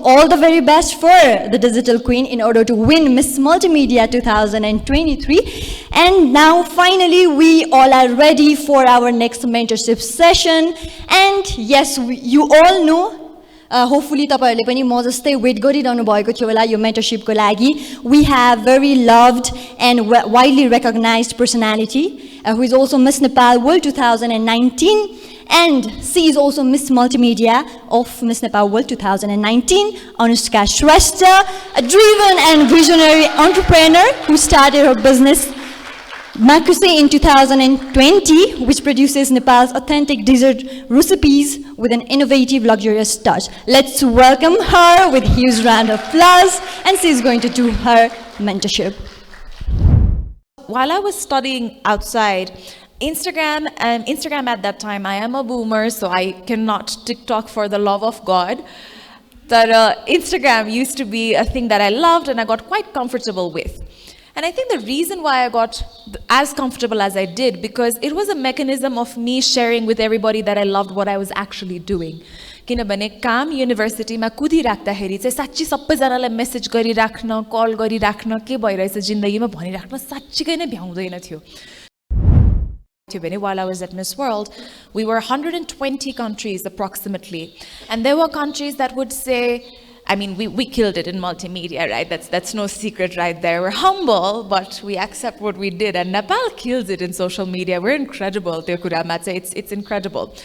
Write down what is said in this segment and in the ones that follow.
all the very best for the digital queen in order to win Miss Multimedia 2023. And now finally we all are ready for our next mentorship session. And yes, you all know, hopefully तपाईहरुले पनि म जस्तै wait गरिरहनु भएको थियो होला यो मेन्टरशिपको लागि. We have very loved and widely recognized personality who is also Miss Nepal World 2019, and she is also Miss Multimedia of Miss Nepal World 2019, Anushka Shrestha, a driven and visionary entrepreneur who started her business Makuse in 2020, which produces Nepal's authentic dessert recipes with an innovative, luxurious touch. Let's welcome her with a huge round of applause, and she's going to do her mentorship. While I was studying outside, Instagram at that time, I am a boomer, so I cannot TikTok for the love of God. But Instagram used to be a thing that I loved and I got quite comfortable with. And I think the reason why I got as comfortable as I did, because it was a mechanism of me sharing with everybody that I loved what I was actually doing. किनभने काम युनिभर्सिटीमा कुदिराख्दाखेरि चाहिँ साच्चै सबैजनालाई message गरिराख्न, कल गरिराख्न, के भइरहेछ जिन्दगीमा भनिराख्न साच्चै नै भ्याउँदैन थियो. While I was at Miss World, we were 120 countries approximately. And there were countries that would say, I mean, we killed it in multimedia, right? That's no secret right there. We're humble, but we accept what we did. And Nepal kills it in social media. We're incredible. It's incredible.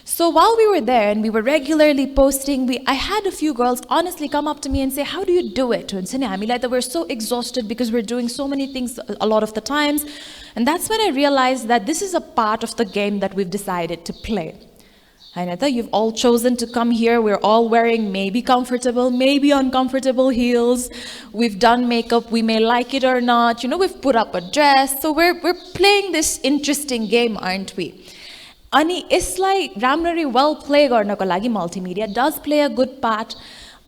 So while we were there and we were regularly posting, I had a few girls honestly come up to me and say, how do you do it? And we're so exhausted because we're doing so many things a lot of the times. And that's when I realized that this is a part of the game that we've decided to play. Ainata, you've all chosen to come here. We're all wearing maybe comfortable, maybe uncomfortable heels. We've done makeup. We may like it or not. You know, we've put up a dress. So we're playing this interesting game, aren't we? Ani isलाई राम्ररी well play गर्नको लागि multimedia does play a good part.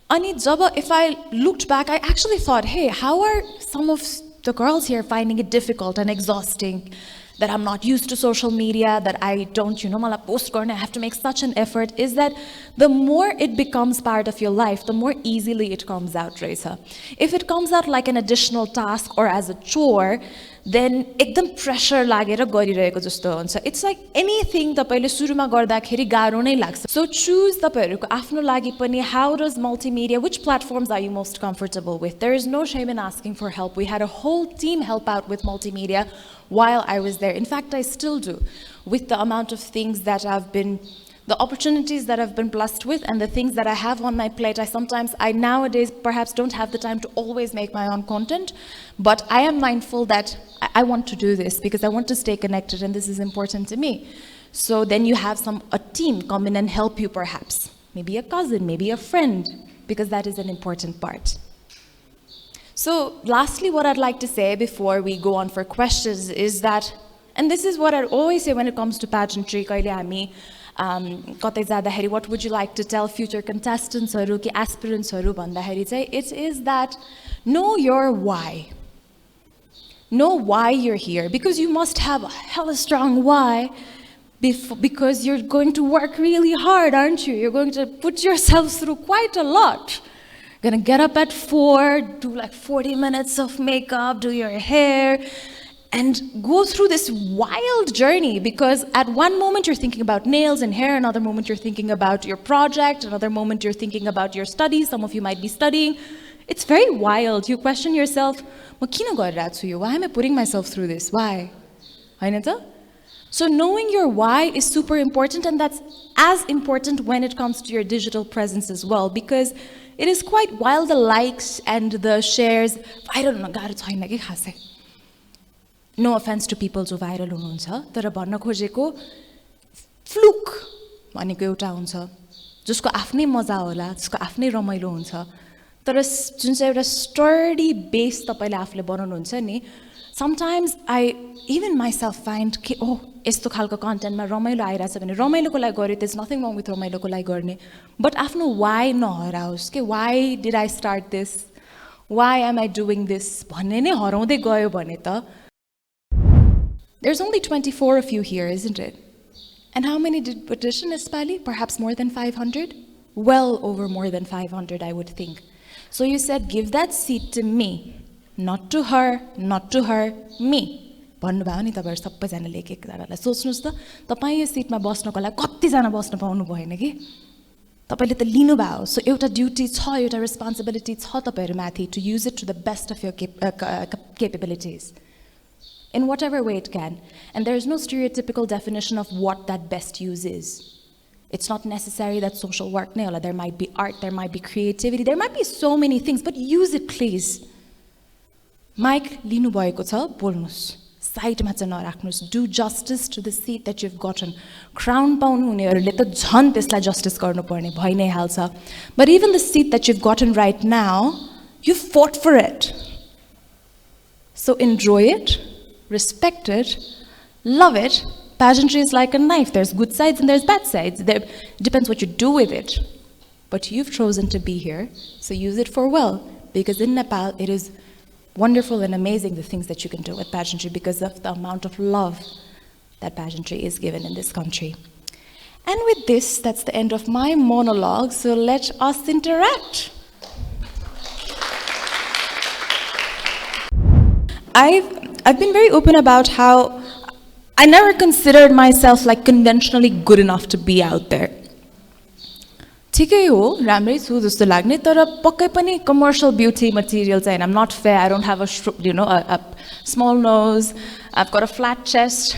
Ani jaba, if I looked back, I actually thought, hey, how are some of the girls here finding it difficult and exhausting? That I'm not used to social media, that I don't, mala post garna, I have to make such an effort, is that the more it becomes part of your life, the more easily it comes out, Reza. If it comes out like an additional task or as a chore, then ekdam pressure lagera gariraheko jasto huncha. It's like anything tapaile suruma gardakheri garo nai लाग्छ. So choose tapaihरुको आफ्नो लागि पनि, how does multimedia, which platforms are you most comfortable with? There is no shame in asking for help. We had a whole team help out with multimedia while I was there. In fact, I still do, with the amount of things that the opportunities that I've been blessed with and the things that I have on my plate. I nowadays perhaps don't have the time to always make my own content, but I am mindful that I want to do this because I want to stay connected and this is important to me. So then you have a team come in and help you perhaps. Maybe a cousin, maybe a friend, because that is an important part. So lastly, what I'd like to say before we go on for questions is that, and this is what I always say when it comes to pageantry, what would you like to tell future contestants or aspirants? It is that know your why. Know why you're here, because you must have a hella strong why, because you're going to work really hard, aren't you? You're going to put yourself through quite a lot. Gonna get up at 4, do like 40 minutes of makeup, do your hair, and go through this wild journey, because at one moment you're thinking about nails and hair, another moment you're thinking about your project, another moment you're thinking about your studies, some of you might be studying. It's very wild. You question yourself, why am I putting myself through this? Why? So knowing your why is super important, and that's as important when it comes to your digital presence as well, because it is quite wild, the likes and the shares. No offense to people who viral hununcha, tara bhanna khojeko fluke भनेको एउटा हुन्छ जसको आफ्नै मजा होला, जसको आफ्नै रमाइलो हुन्छ, तर जुन चाहिँ एउटा स्टर्डी बेस तपाईले आफूले बनाउनुहुन्छ नि, sometimes I even myself find कि यस्तो खालको कन्टेन्टमा रमाइलो आइराछ भने रमाइलोको लागि गरे, there's nothing wrong with रमाइलोको लागि गर्ने, but आफ्नो why नहराओस् के why did I start this, why am I doing this भन्ने नै हराउँदै गयो भने त. There's only 24 of you here, isn't it? And how many did petition, Espali? Perhaps more than 500? well over more than 500, I would think. So you said, give that seat to me, not to her, me. भन्नुभयो नि तपाईहरु सबैजनाले एक एकजनालाई सोच्नुस् त तपाई यो सिटमा बस्नको लागि कति जना बस्न पाउनु भएन कि तपाईले त लिनु भयो सो एउटा ड्युटी छ एउटा रेस्पोन्सिबिलिटी छ तपाईहरु माथि to use it to the best of your capabilities in whatever way it can, and there is no stereotypical definition of what that best use is. It's not necessary that social work नै होला, there might be art, there might be creativity, there might be so many things, but use it please. Mic लिनु भएको छ बोल्नुस्, साइडमा चाहिँ नराख्नुस्. Do justice to the seat that you've gotten. Crown पाउनु हुनेहरुले त झन् त्यसलाई justice गर्नुपर्ने भइ नै हाल्छ. But even the seat that you've gotten right now, you fought for it. So enjoy it, respect it, love it. Pageantry is like a knife. There's good sides and there's bad sides. It depends what you do with it. But you've chosen to be here, so use it for well. Because in Nepal, it is wonderful and amazing the things that you can do with pageantry because of the amount of love that pageantry is given in this country. And with this, that's the end of my monologue, so let us interact. I've been very open about how I never considered myself like conventionally good enough to be out there. ठिकै हो राम्रै छु जस्तो लाग्ने तर पक्कै पनि commercial beauty material चाहिँ I'm not fair. I don't have a small nose. I've got a flat chest.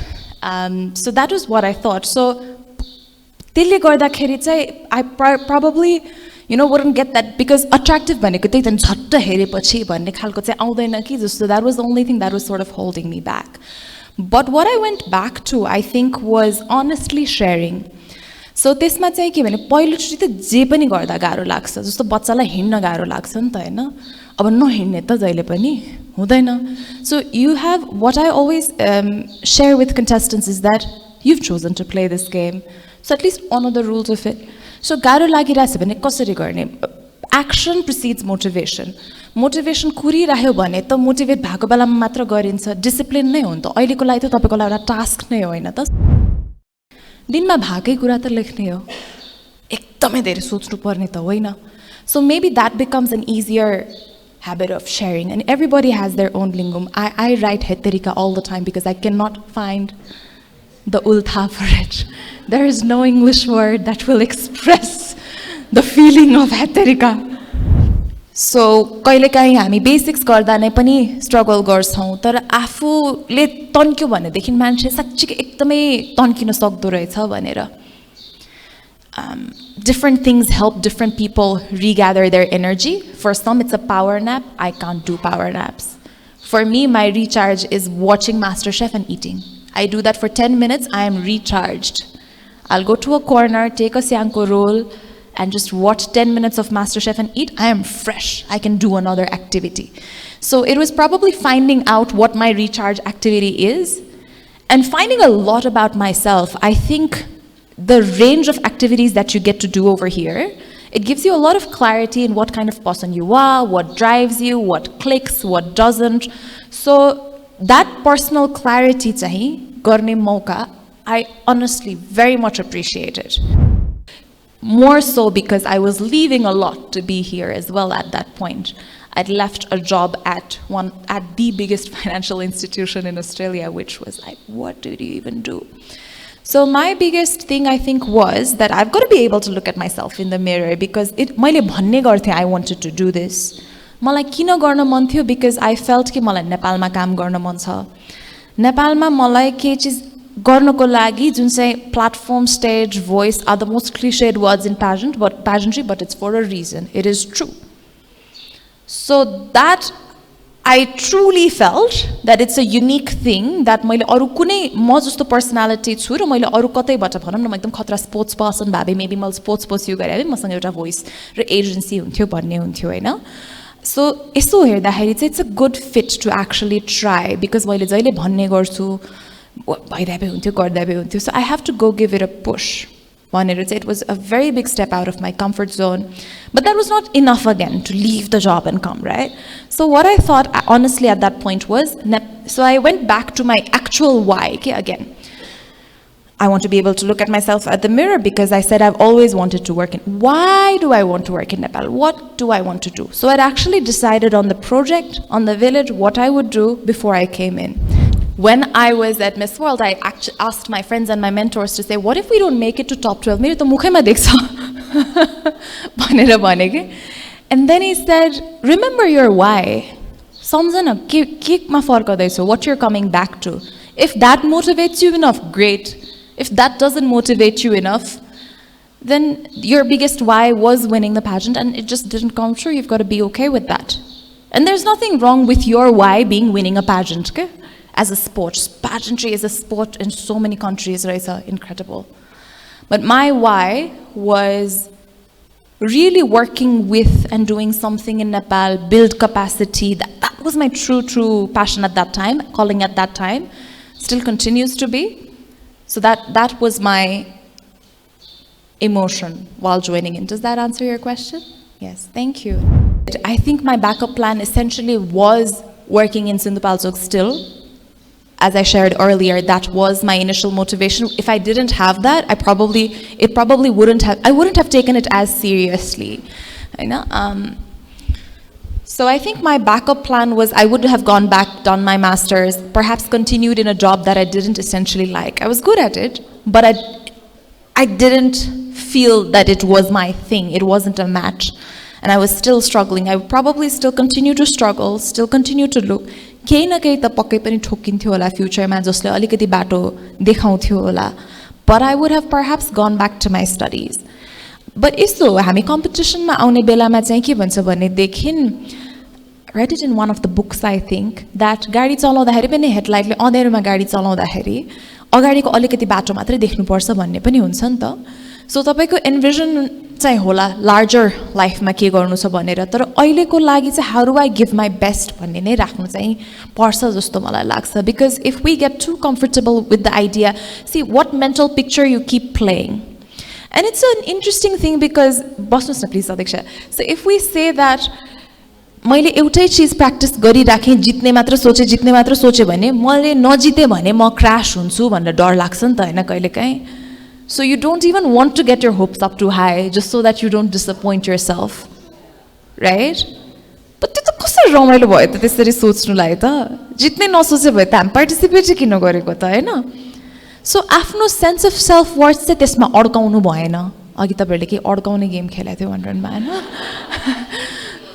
So that was what I thought. So त्यसले गर्दाखेरि चाहिँ I probably wouldn't get that because attractive भनेको त्यही त झट्ट हेरेपछि भन्ने खालको चाहिँ आउँदैन कि जस्तो. That was the only thing that was sort of holding me back. But what I went back to, I think, was honestly sharing. So त्यसमा चाहिँ के भने पहिलोचोटि त जे पनि गर्दा गाह्रो लाग्छ जस्तो बच्चालाई हिँड्न गाह्रो लाग्छ नि त हैन अब नहिँड्ने त जहिले पनि हुँदैन. So you have what I always share with contestants is that you've chosen to play this game, so at least honor the rules of it. So गाह्रो लागिरहेछ भने कसरी गर्ने? Action precedes motivation. Motivation कुरिरह्यो भने त मोटिभेट भएको बेलामा मात्र गरिन्छ. डिसिप्लिन नै हो नि त. अहिलेको लागि त तपाईको लागि एउटा टास्क नै होइन त. दिनमा भागै कुरा त लेख्ने हो. एकदमै धेरै सोच्नु पर्ने त होइन. So maybe that becomes an easier habit of sharing, and everybody has their own lingam. I write heterika all the time because I cannot find the ultha for it. There is no English word that will express the feeling of heterika. So कहिलेकाहीँ हामी basics गर्दा नै पनि struggle गर्छौं तर आफूले तन्क्यो भनेदेखि मान्छे साच्चै एकदमै तन्किन सक्दो रहेछ भनेर. Different things help different people regather their energy. For some it's a power nap. I can't do power naps. For me, my recharge is watching MasterChef and eating. I do that for 10 minutes, I am recharged. I'll go to a corner, take a Sianko roll, and just watch 10 minutes of MasterChef and eat. I am fresh. I can do another activity. So it was probably finding out what my recharge activity is and finding a lot about myself. I think the range of activities that you get to do over here, it gives you a lot of clarity in what kind of person you are, what drives you, what clicks, what doesn't. So that personal clarity chahi गर्ने मौका, I honestly very much appreciate it. More so because I was leaving a lot to be here as well at that point. I'd left a job at the biggest financial institution in Australia, which was like, what did you even do? So my biggest thing I think was that I've got to be able to look at myself in the mirror because मैले भन्ने गर्थे I wanted to do this. मलाई किन गर्न मन थियो because I felt कि मलाई नेपालमा काम गर्न मन छ. नेपालमा मलाई के चीज गर्नको लागि जुन चाहिँ platform, stage, voice are the most cliched words in pageantry, but it's for a reason. It is true. So that I truly felt that it's a unique thing that मैले अरु कुनै म जस्तो पर्सनालिटी छु र मैले अरु कतैबाट भनौं न म एकदम खतरा स्पोर्ट्स पर्सन भए मेबी मैले स्पोर्ट्स पर्स्यु गरे भए मसँग एउटा भोइस र एजेन्सी हुन्थ्यो भन्ने हुन्थ्यो हैन. So यसो हेर्दाखेरि चाहिँ it's a good fit to actually try because मैले जहिले भन्ने गर्छु भइराबे हुन्थ्यो गर्दाबे हुन्थ्यो. So I have to go give it a push. It was a very big step out of my comfort zone, but that was not enough again to leave the job and come, right? So what I thought honestly at that point was, so I went back to my actual why. Okay, again, I want to be able to look at myself at the mirror because I said I've always wanted to work in. Why do I want to work in Nepal? What do I want to do? So I'd actually decided on the project, on the village, what I would do before I came in. When I was at Miss World, I actually asked my friends and my mentors to say, what if we don't make it to top 12? मेरो त मुखैमा देख्छ भनेर भने के. And then he said, remember your why. सम्झन केमा फर्कदैछौ, what you're coming back to. If that motivates you enough, great. If that doesn't motivate you enough, then your biggest why was winning the pageant and it just didn't come true. You've got to be okay with that. And there's nothing wrong with your why being winning a pageant, okay? As a sport. Pageantry is a sport in so many countries, right? It's incredible. But my why was really working with and doing something in Nepal, build capacity. That was my true passion at that time, calling at that time. Still continues to be. So that was my emotion while joining in. Does that answer your question? Yes, thank you. I think my backup plan essentially was working in Sindhupalchok still. As I shared earlier, that was my initial motivation. If I didn't have that, I wouldn't have taken it as seriously. I know. So I think my backup plan was I would have gone back, done my master's, perhaps continued in a job that I didn't essentially like. I was good at it, but I didn't feel that it was my thing. It wasn't a match. And I was still struggling. I would probably still continue to struggle, still continue to look. केही न केही त पक्कै पनि ठोकिन्थ्यो होला फ्युचरमा जसले अलिकति बाटो देखाउँथ्यो होला. But I would have perhaps gone back to my studies. But यस्तो हामी कम्पिटिसनमा आउने बेलामा चाहिँ के भन्छ भनेदेखि, read it in one of the books I think, that गाडी चलाउँदाखेरि पनि हेडलाइटले अँध्यारोमा गाडी चलाउँदाखेरि अगाडिको अलिकति बाटो मात्रै देख्नुपर्छ भन्ने पनि हुन्छ नि त. सो तपाईको एन्भिजन चाहिँ होला लार्जर लाइफमा के गर्नु छ भनेर, तर अहिलेको लागि चाहिँ how do I give my best भन्ने नै राख्नु चाहिँ पर्छ जस्तो मलाई लाग्छ. Because if we get too comfortable with the idea, see what mental picture you keep playing. And it's an interesting thing because, बस्नुहोस् न प्लिज अध्यक्ष. So if we say that मैले एउटै चिज प्र्याक्टिस गरिराखेँ, जित्ने मात्र सोचे भने मैले नजिते भने म क्रास हुन्छु भनेर डर लाग्छ नि त हैन कहिलेकाहीँ. So you don't even want to get your hopes up too high just so that you don't disappoint yourself. Right? But त्यो त कसरी रमाइलो भयो त त्यसरी सोच्नुलाई त. जित्ने नसोचे भए त हामी पार्टिसिपेट किन गरेको त हैन. सो आफ्नो सेन्स अफ सेल्फ वर्थ चाहिँ त्यसमा अड्काउनु भएन. अघि तपाईँहरूले केही अड्काउने गेम खेलेको थियो वन्डरमा हैन.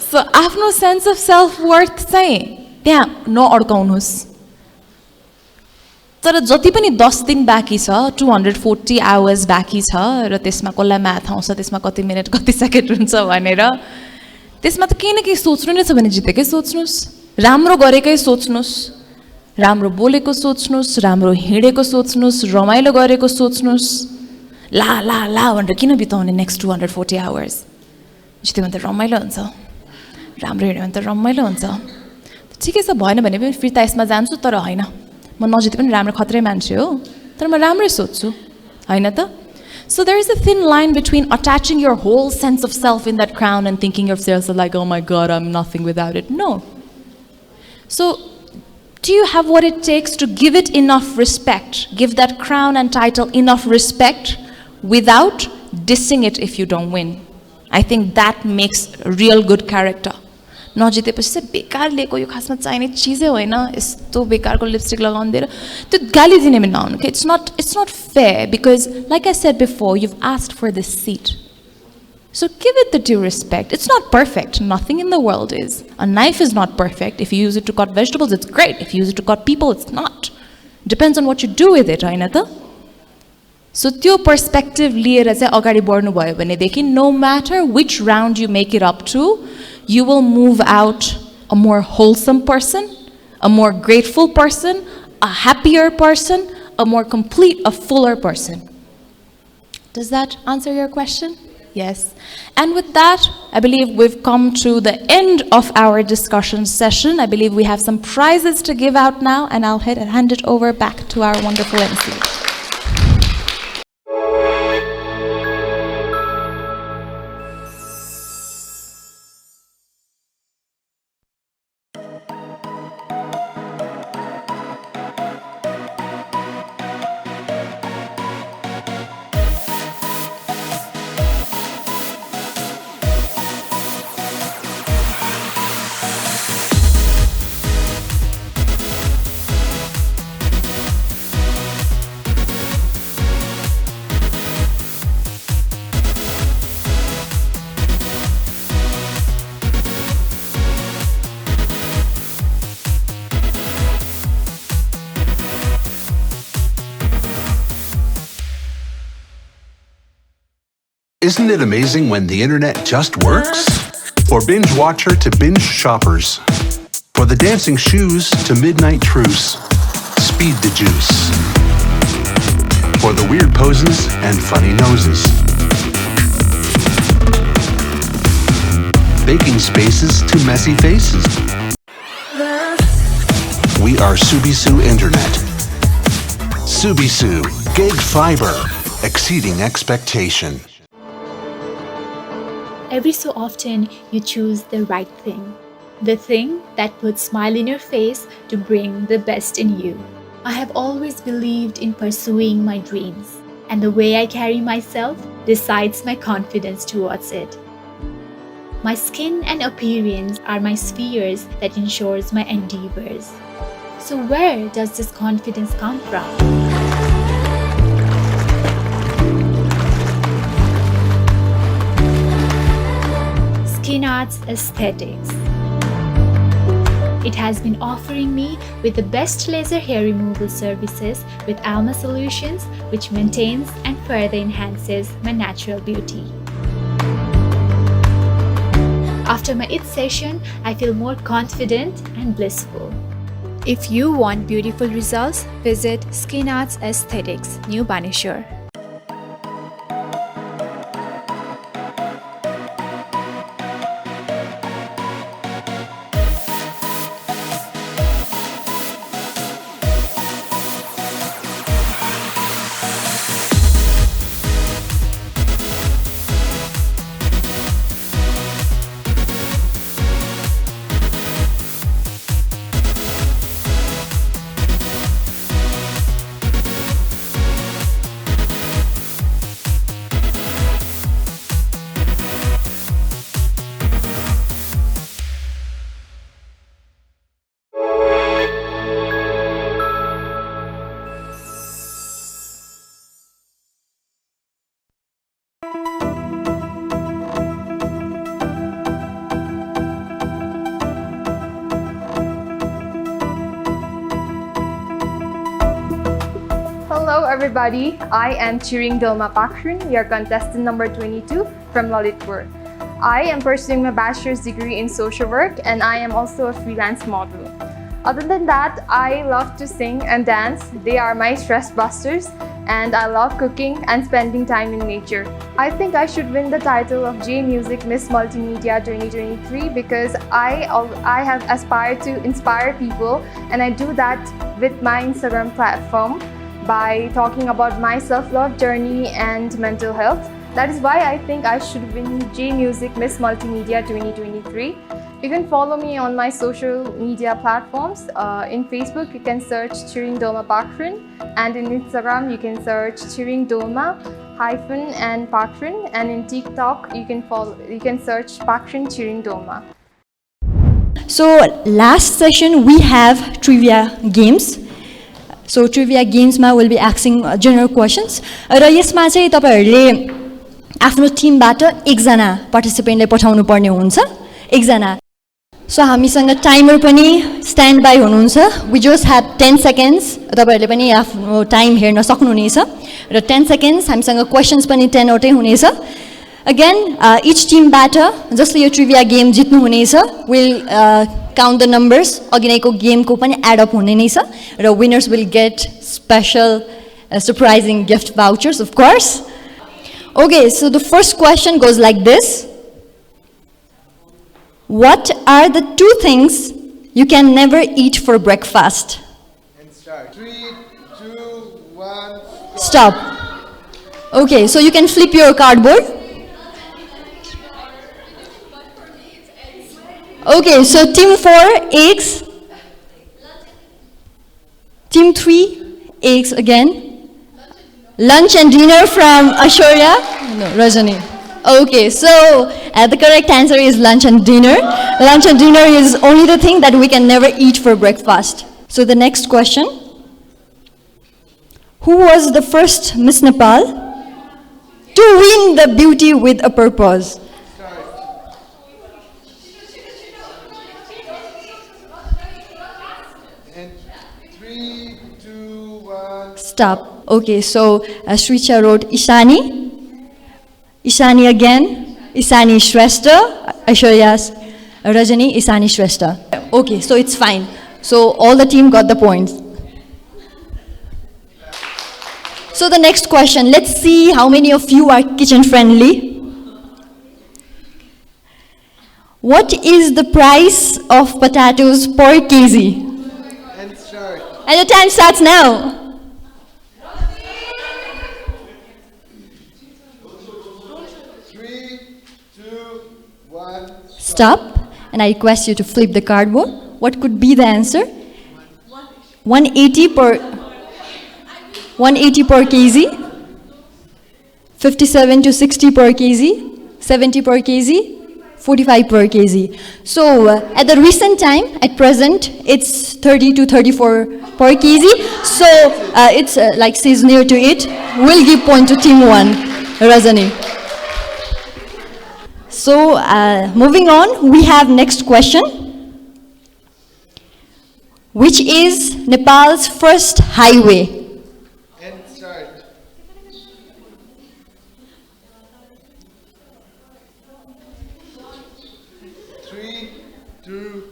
सो आफ्नो सेन्स अफ सेल्फ वर्थ चाहिँ त्यहाँ नअड्काउनुहोस्. तर जति पनि 10 दिन बाँकी छ, 240 आवर्स बाँकी छ र त्यसमा कसलाई म्याथ आउँछ, त्यसमा कति मिनट कति सेकेन्ड हुन्छ भनेर त्यसमा त केही न केही सोच्नु नै छ भने जितेकै सोच्नुहोस्, राम्रो गरेकै सोच्नुहोस्, राम्रो बोलेको सोच्नुहोस्, राम्रो हिँडेको सोच्नुहोस्, रमाइलो गरेको सोच्नुहोस्. ला ला ला भनेर किन बिताउने नेक्स्ट 240 आवर्स. जित्यो भने त रमाइलो हुन्छ, राम्रो हिँड्यो भने त रमाइलो हुन्छ. ठिकै छ, भएन भने पनि फिर्ता यसमा जान्छु, तर होइन म नजिते पनि राम्रो खत्रै मान्छे हो, तर म राम्रै सोच्छु हैन त. So there is a thin line between attaching your whole sense of self in that crown and thinking of yourself like, oh my God, I'm nothing without it. No. So do you have what it takes to give it enough respect, give that crown and title enough respect without dissing it if you don't win? I think that makes a real good character. नजितेपछि चाहिँ बेकार लिएको, यो खासमा चाहिने चिजै होइन, यस्तो बेकारको lipstick लगाउनु दिएर त्यो गाली दिने पनि नहुनु. It's not fair because like I said before, you've asked for this seat. So give it the due respect. It's not perfect. Nothing in the world is. A knife is not perfect. If you use it to cut vegetables, it's great. If you use it to cut people, it's not. Depends on what you do with it, हैन त? So त्यो perspective लिएर चाहिँ अगाडि बढ्नु भयो भनेदेखि no matter which round you make it up to, you will move out a more wholesome person, a more grateful person, a happier person, a more complete, a fuller person. Does that answer your question? Yes. And with that, I believe we've come to the end of our discussion session. I believe we have some prizes to give out now, and I'll hand it over back to our wonderful MC. Isn't it amazing when the internet just works? For binge watcher to binge shoppers. For the dancing shoes to midnight truce. Speed the juice. For the weird poses and funny noses. Baking spaces to messy faces. We are Subisu Internet. Subisu, gig fiber, exceeding expectation. Every so often, you choose the right thing. The thing that puts smile in your face to bring the best in you. I have always believed in pursuing my dreams, and the way I carry myself decides my confidence towards it. My skin and appearance are my spheres that ensures my endeavors. So where does this confidence come from? Skin Arts Aesthetics. It has been offering me with the best laser hair removal services with Alma Solutions, which maintains and further enhances my natural beauty. After my IT session, I feel more confident and blissful. If you want beautiful results, visit Skin Arts Aesthetics, New Baneshore. Hello everybody, I am Chiring Dolma Pakshun, your contestant number 22 from Lalitpur. I am pursuing my bachelor's degree in social work and I am also a freelance model. Other than that, I love to sing and dance. They are my stress busters and I love cooking and spending time in nature. I think I should win the title of JMusic Miss Multimedia 2023 because I have aspired to inspire people and I do that with my Instagram platform by talking about my self-love journey and mental health. That is why I think I should win JMusic Miss Multimedia 2023. You can follow me on my social media platforms. In Facebook, you can search Chiring Dolma Pakshun, and in Instagram, you can search Chiring Dolma hyphen and Pakshun, and in TikTok, you can search Pakshun Chiring Dolma. So last session we have trivia games. So trivia games ma will be asking general questions. र यसमा चाहिँ तपाईहरुले आफ्नो टिमबाट एकजना पार्टिसिपेन्टलाई पठाउनु पर्ने हुन्छ एकजना. So हामीसँग टाइमर पनि स्ट्यान्ड बाइ हुनुहुन्छ. We just have 10 seconds. तपाईहरुले पनि आफ्नो टाइम हेर्न सक्नुहुनेछ र 10 seconds हामीसँग क्वेशन्स पनि 10 वटै हुनेछ. Again, each teamबाट जसले यो ट्रिभिया गेम जित्नु हुनेछ will count the numbers. अघि नैको गेमको पनि एड अप हुने नै छ र winners will get special surprising gift vouchers, of course. Okay, so the first question goes like this. What are the two things you can never eat for breakfast? And start. 3, 2, 1. Stop. Okay, so you can flip your cardboard. Okay, so team 4, eggs. Team 3, eggs again. Lunch and dinner from Ashorya. No, Rajani. Okay, so the correct answer is lunch and dinner. Lunch and dinner is only the thing that we can never eat for breakfast. So the next question. Who was the first Miss Nepal to win the Beauty with a Purpose? And 3, 2, 1. Stop. Okay, so Shricha wrote Ishani. Ishani again, Isani Shrestha, Aishwarya's Rajani, Isani Shrestha. Okay, so it's fine. So all the team got the points. So the next question, let's see how many of you are kitchen friendly. What is the price of potatoes per kg? And start. And the time starts now. Three, two, one. Stop. And I request you to flip the cardboard. What could be the answer? 180 per kg, 57 to 60 per kg, 70 per kg, 45 per kg. So at the recent time, at present, it's 30 to 34 per kg. So it's like says near to it. We'll give point to team 1, Rajani. So moving on, we have next question. Which is Nepal's first highway? And start. Three, two,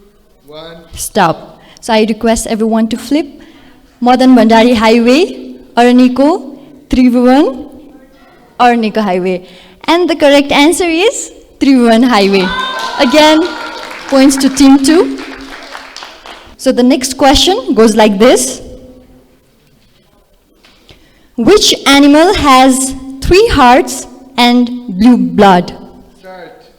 one. Stop. So I request everyone to flip. Madan Bhandari Highway, Araniko, Tribhuvan, Araniko Highway. And the correct answer is Tribhuvan Highway. Again, points to team 2. So the next question goes like this. Which animal has 3 hearts and blue blood? Start.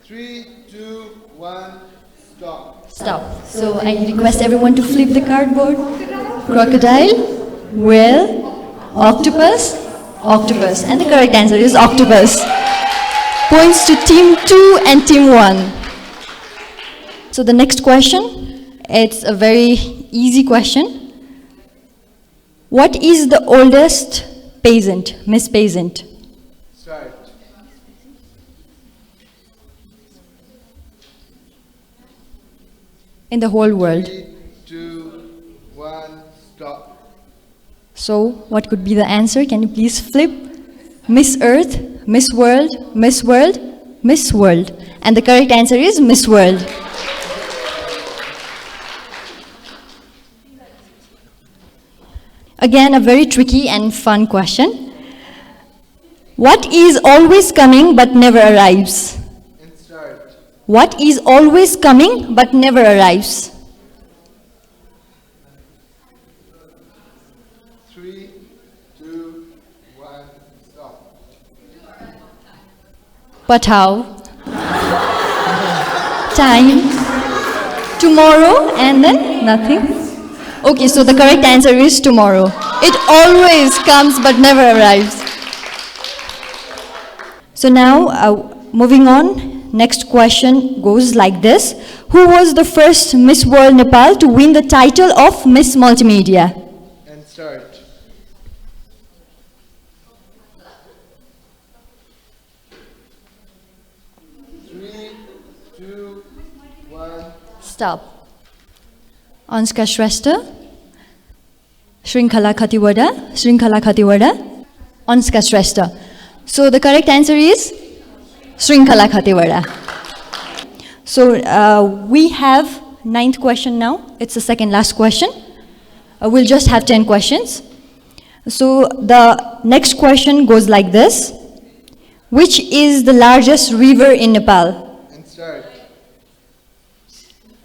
Three, two, one. Stop. Stop. So I request everyone to flip the cardboard. Crocodile, whale, octopus, octopus. And the correct answer is octopus. Points to team 2 and team 1. So the next question, it's a very easy question. What is the oldest peasant, Miss Peasant? Start. In the whole world. 3, 2, 1. Stop. So what could be the answer? Can you please flip? Miss Earth, Miss World, Miss World, Miss World. And the correct answer is Miss World. Again, a very tricky and fun question. What is always coming but never arrives? And start. What is always coming but never arrives? 3, 2, 1. Stop. But how? Time, tomorrow, and then nothing. Okay, so the correct answer is tomorrow. It always comes but never arrives. So now, moving on, next question goes like this. Who was the first Miss World Nepal to win the title of Miss Multimedia? And start. Three, two, one. Stop. Anska Shrestha, Shrinkhala Khatiwada, Anska Shrestha. So the correct answer is Shrinkhala Khatiwada. So we have 9th question now. It's the second last question. We'll just have 10 questions. So the next question goes like this. Which is the largest river in Nepal? And start.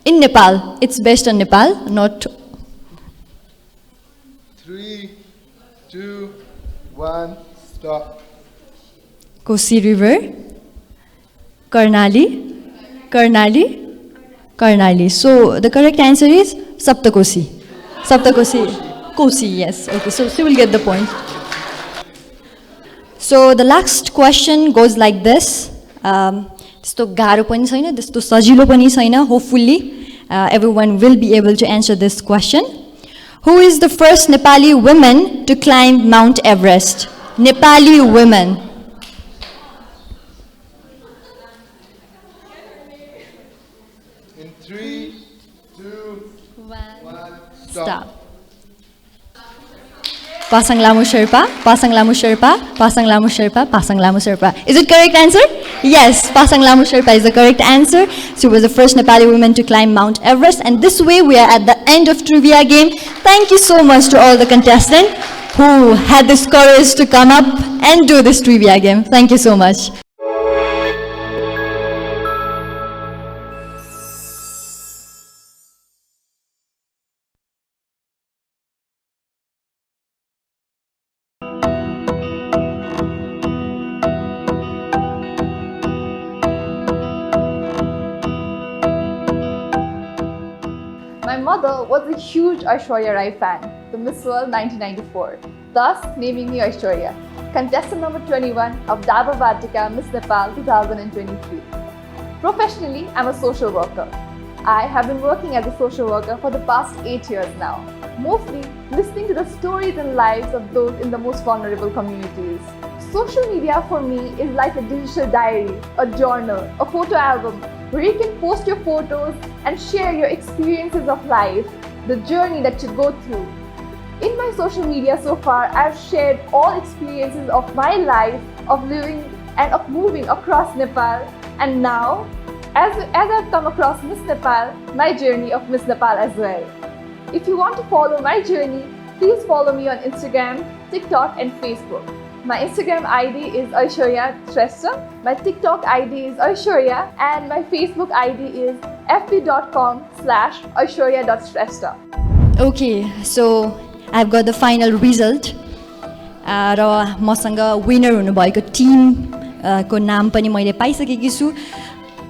In Nepal. It's based on Nepal, not... 3, 2, 1. Stop. Kosi River, Karnali. So the correct answer is Saptakosi. Kosi, yes. Okay, so she will get the point. So the last question goes like this. त्यस्तो गाह्रो पनि छैन, त्यस्तो सजिलो पनि छैन. Hopefully everyone will be able to answer this question. Who is the first Nepali woman to climb Mount Everest? Nepali women. In 3, 2, 1. Stop. Pasang Lamu Sherpa, Pasang Lamu Sherpa, Pasang Lamu Sherpa, Pasang Lamu Sherpa. Is it correct answer? Yes, Pasang Lamu Sherpa is the correct answer. She was the first Nepali woman to climb Mount Everest. And this way we are at the end of trivia game. Thank you so much to all the contestants who had this courage to come up and do this trivia game. Thank you so much. My mother was a huge Aishwarya Rai fan, the Miss World 1994, thus naming me Aishwarya, contestant number 21 of Daba Vatika Miss Nepal 2023. Professionally, I'm a social worker. I have been working as a social worker for the past 8 years now, mostly listening to the stories and lives of those in the most vulnerable communities. Social media for me is like a digital diary, a journal, a photo album, where you can post your photos and share your experiences of life, the journey that you go through. In my social media so far, I've shared all experiences of my life, of living and of moving across Nepal. And now, as I've come across Miss Nepal, my journey of Miss Nepal as well. If you want to follow my journey, please follow me on Instagram, TikTok and Facebook. My Instagram ID is Aishwarya Shrestha, my TikTok ID is Aishwarya, and my Facebook ID is fb.com/aishwarya.shrestha. Okay, so I've got the final result. र मसँग winner हुनुभएको Timko नाम पनि मैले पाइसकेकी छु.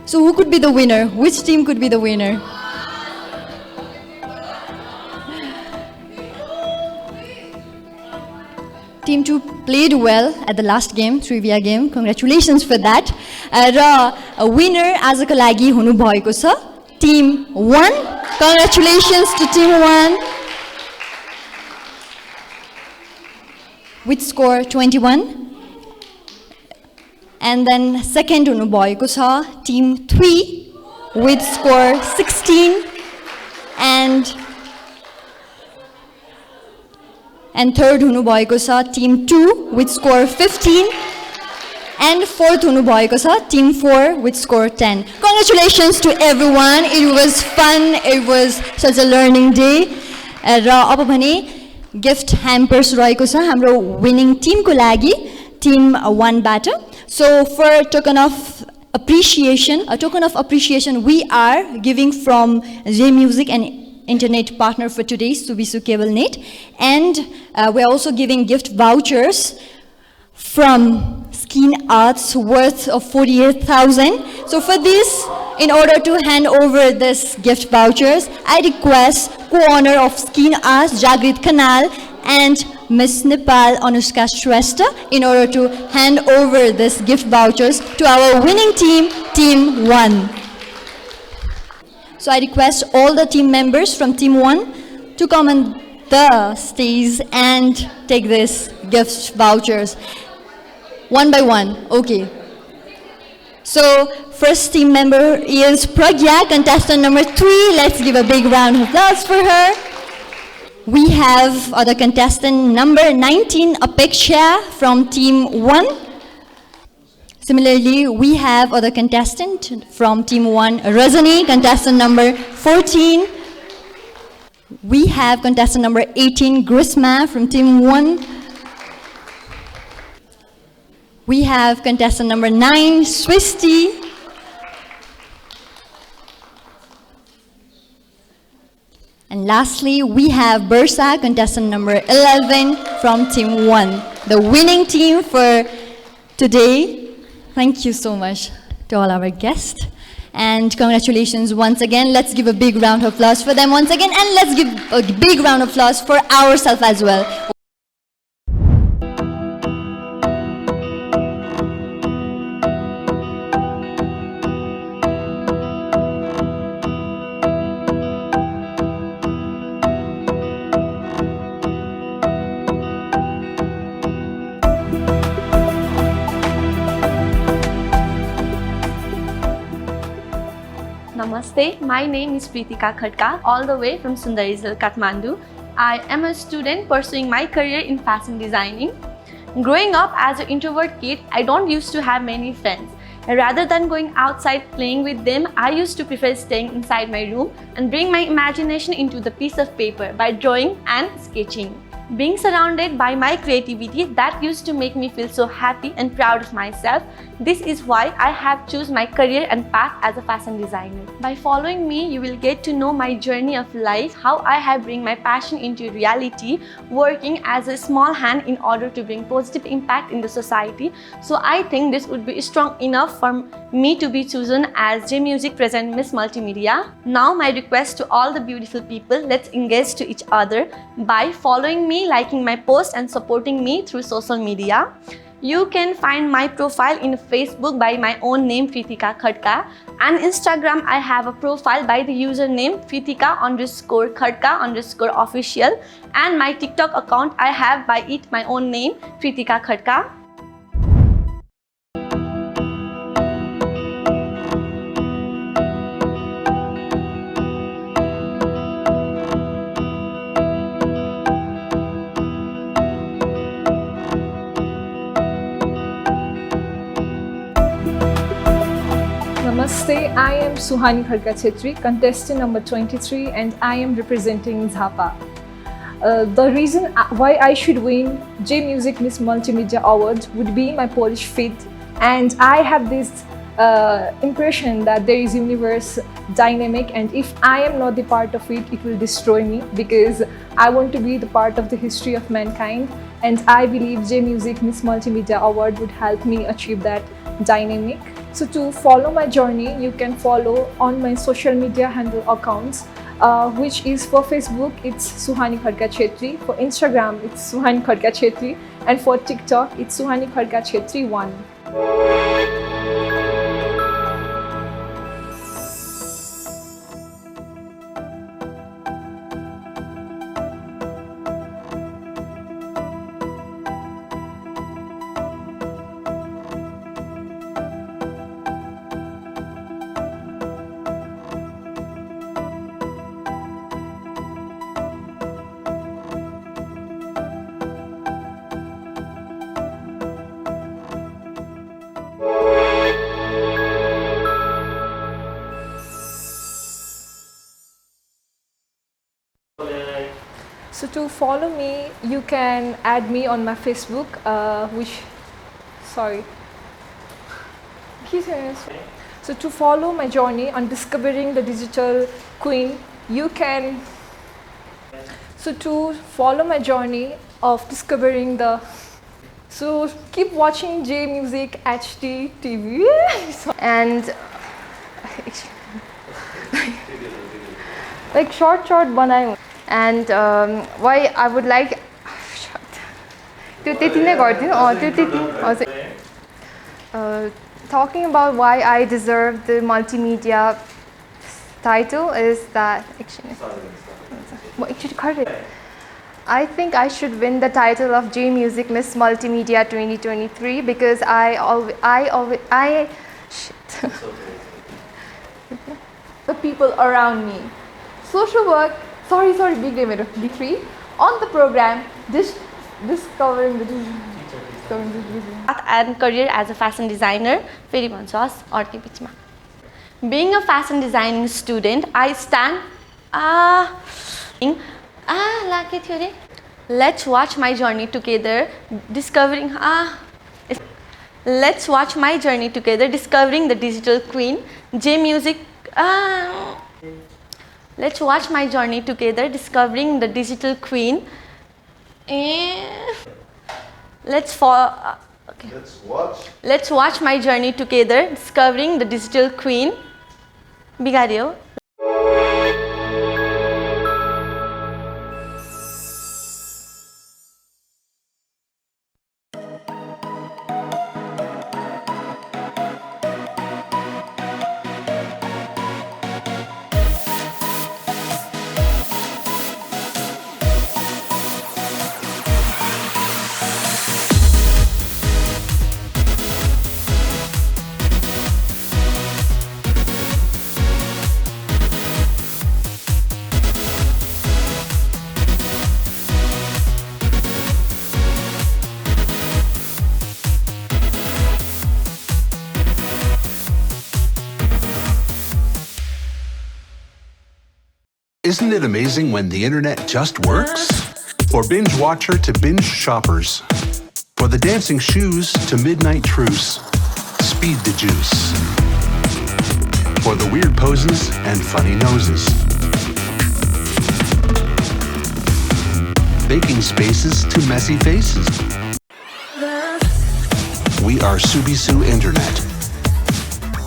So who could be the winner? Which team could be the winner? Team 2 played well at the last game, trivia game. Congratulations for that. Raw winner आजको लागि हुनुभएको छ Team 1. Congratulations to Team 1 with score 21. And then second हुनुभएको छ Team 3 with score 16. And third हुनुभएको छ Team 2 with score 15. And fourth हुनुभएको छ Team 4 with score 10. Congratulations to everyone. It was fun. It was such a learning day. र अब भने gift hampers रहेको छ हाम्रो winning team को लागि Team 1 बाट. So for a token of appreciation, we are giving from JMusic and internet partner for today, Subisu Cable Net, and we're also giving gift vouchers from Skin Arts worth of 48,000. So for this, in order to hand over this gift vouchers, I request co-owner of Skin Arts, Jagrit Kanal, and Miss Nepal, Anushka Shrestha, in order to hand over this gift vouchers to our winning team, Team 1. So I request all the team members from Team 1 to come on the stage and take this gift vouchers. One by one, okay. So first team member is Pragya, contestant number 3. Let's give a big round of applause for her. We have other contestant number 19, Apeksha from Team 1. Similarly, we have other contestant from Team 1, Rajani, contestant number 14. We have contestant number 18, Grisma from Team 1. We have contestant number 9, Swisti. And lastly, we have Bursa, contestant number 11 from Team 1, the winning team for today. Thank you so much to all our guests. And congratulations once again. Let's give a big round of applause for them once again. And let's give a big round of applause for ourselves as well. Namaste, my name is Pritika Khadka, all the way from Sundarizal, Kathmandu. I am a student pursuing my career in fashion designing. Growing up as an introvert kid, I don't used to have many friends. Rather than going outside playing with them, I used to prefer staying inside my room and bring my imagination into the piece of paper by drawing and sketching. Being surrounded by my creativity, that used to make me feel so happy and proud of myself. This is why I have chosen my career and path as a fashion designer. By following me, you will get to know my journey of life, how I have bring my passion into reality, working as a small hand in order to bring positive impact in the society. So I think this would be strong enough for me to be chosen as JMusic present Miss Multimedia. Now my request to all the beautiful people, let's engage to each other by following me, liking my post and supporting me through social media. You can find my profile in Facebook by my own name Pritika Khadka, and Instagram I have a profile by the username Pritika_Khadka_official, and my TikTok account I have by it my own name Pritika Khadka. Namaste, I am Suhani Khadka Chetri, contestant number 23, and I am representing Zappa. The reason why I should win JMusic Miss Multimedia Award would be my Polish fit, and I have this impression that there is universe dynamic, and if I am not the part of it, it will destroy me, because I want to be the part of the history of mankind, and I believe JMusic Miss Multimedia Award would help me achieve that dynamic. So to follow my journey, you can follow on my social media handle accounts, which is for Facebook, it's Suhani Khadka Chetri, for Instagram, it's Suhani Khadka Chetri, and for TikTok, it's Suhani Khadka Chetri 1. So to follow me, you can add me on my Facebook, So to follow my journey on discovering the digital queen, you can. So to follow my journey of discovering the. So keep watching JMusic HD TV. And like short बनायो. And why I would like talking about why I deserve the multimedia title is that I think I should win the title of JMusic Miss Multimedia 2023 because The people around me. Social work. Big day मेरो D3 on the program discovering the And career as a fashion designer, फेरि भन्छु हस् अर्कै बिचमा. Being a fashion designing student, I stand लाके थियो रे. Let's watch my journey together discovering Let's watch my journey together discovering the digital queen JMusic Let's watch my journey together discovering the digital queen. Let's watch my journey together discovering the digital queen. Bigadio. Isn't it amazing when the internet just works? For binge watcher to binge shoppers. For the dancing shoes to midnight truce. Speed the juice. For the weird poses and funny noses. Baking spaces to messy faces. We are Subisu Internet.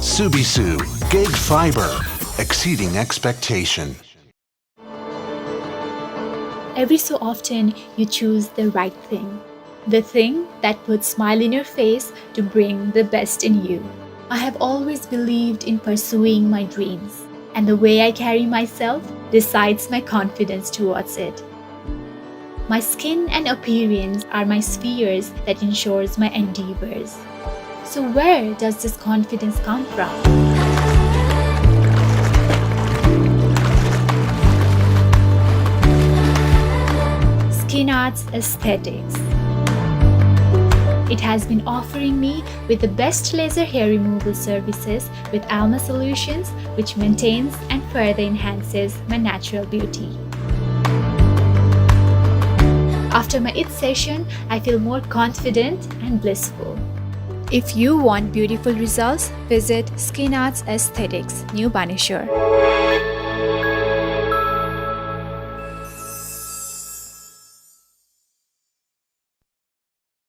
Subisu, gig fiber, exceeding expectation. Every so often, you choose the right thing. The thing that puts smile in your face to bring the best in you. I have always believed in pursuing my dreams, and the way I carry myself decides my confidence towards it. My skin and appearance are my spheres that ensures my endeavors. So where does this confidence come from? Skin Arts Aesthetics. It has been offering me with the best laser hair removal services with Alma Solutions, which maintains and further enhances my natural beauty. After my IT session, I feel more confident and blissful. If you want beautiful results, visit Skin Arts Aesthetics, New Baneshore.